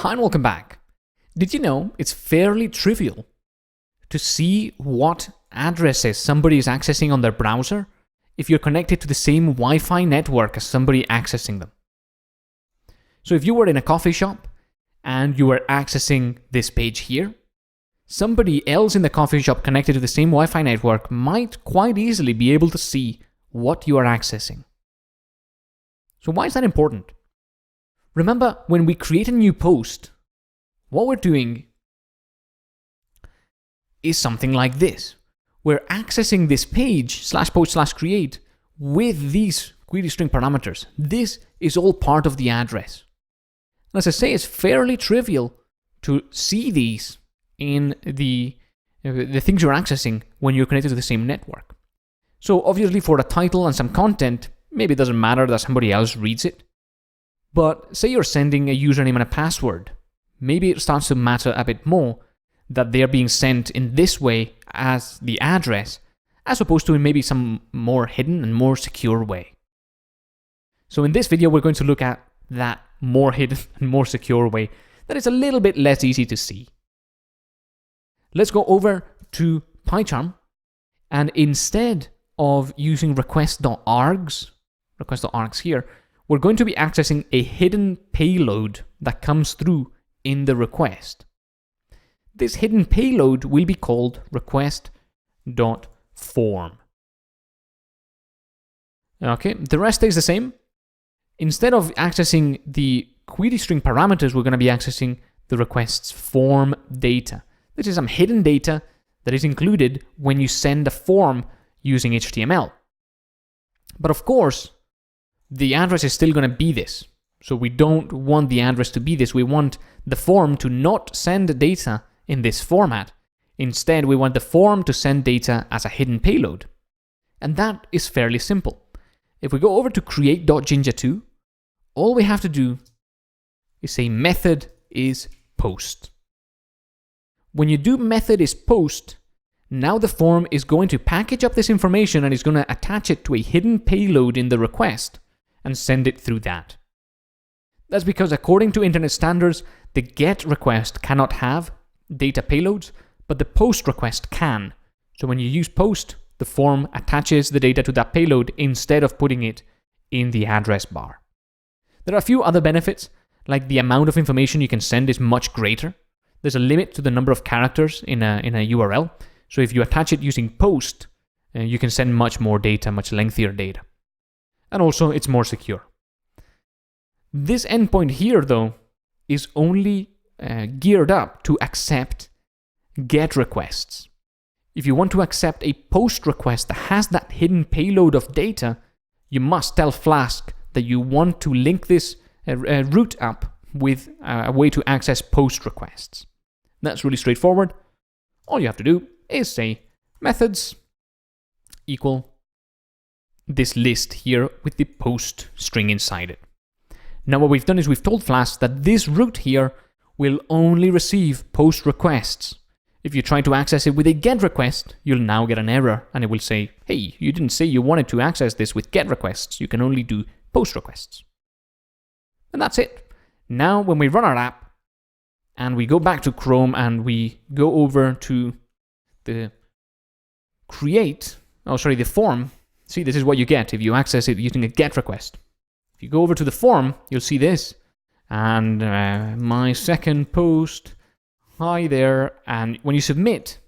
Hi and welcome back. Did you know it's fairly trivial to see what addresses somebody is accessing on their browser if you're connected to the same Wi-Fi network as somebody accessing them? So if you were in a coffee shop and you were accessing this page here, somebody else in the coffee shop connected to the same Wi-Fi network might quite easily be able to see what you are accessing. So why is that important? Remember, when we create a new post, what we're doing is something like this. We're accessing this page, /post/create, with these query string parameters. This is all part of the address. And as I say, it's fairly trivial to see these in the things you're accessing when you're connected to the same network. So obviously for a title and some content, maybe it doesn't matter that somebody else reads it. But say you're sending a username and a password, maybe it starts to matter a bit more that they're being sent in this way as the address, as opposed to in maybe some more hidden and more secure way. So in this video, we're going to look at that more hidden and more secure way that is a little bit less easy to see. Let's go over to PyCharm, and instead of using request.args here, we're going to be accessing a hidden payload that comes through in the request. This hidden payload will be called request.form. Okay, the rest stays the same. Instead of accessing the query string parameters, we're going to be accessing the request's form data. This is some hidden data that is included when you send a form using HTML. But of course, the address is still going to be this. So we don't want the address to be this. We want the form to not send data in this format. Instead, we want the form to send data as a hidden payload. And that is fairly simple. If we go over to create.jinja2, all we have to do is say method is post. When you do method is post, now the form is going to package up this information and is going to attach it to a hidden payload in the request and send it through that. That's because according to internet standards, the GET request cannot have data payloads, but the POST request can. So when you use POST, the form attaches the data to that payload instead of putting it in the address bar. There are a few other benefits, like the amount of information you can send is much greater. There's a limit to the number of characters in a URL. So if you attach it using POST, you can send much more data, much lengthier data. And also, it's more secure. This endpoint here, though, is only geared up to accept GET requests. If you want to accept a POST request that has that hidden payload of data, you must tell Flask that you want to link this route up with a way to access POST requests. That's really straightforward. All you have to do is say methods equal this list here with the POST string inside it. Now what we've done is we've told Flask that this route here will only receive POST requests. If you try to access it with a GET request, you'll now get an error and it will say, hey, you didn't say you wanted to access this with GET requests, you can only do POST requests. And that's it. Now when we run our app and we go back to Chrome and we go over to the the form, see, this is what you get if you access it using a GET request. If you go over to the form, you'll see this. And my second post, hi there. And when you submit,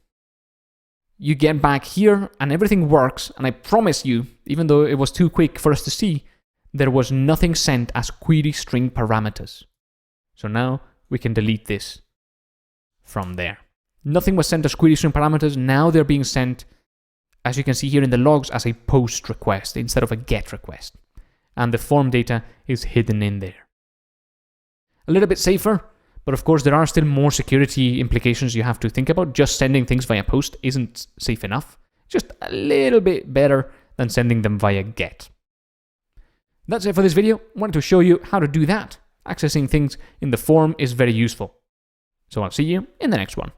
you get back here and everything works. And I promise you, even though it was too quick for us to see, there was nothing sent as query string parameters. So now we can delete this from there. Nothing was sent as query string parameters. Now they're being sent, as you can see here in the logs, as a POST request instead of a GET request. And the form data is hidden in there. A little bit safer, but of course there are still more security implications you have to think about. Just sending things via POST isn't safe enough. Just a little bit better than sending them via GET. That's it for this video. I wanted to show you how to do that. Accessing things in the form is very useful. So I'll see you in the next one.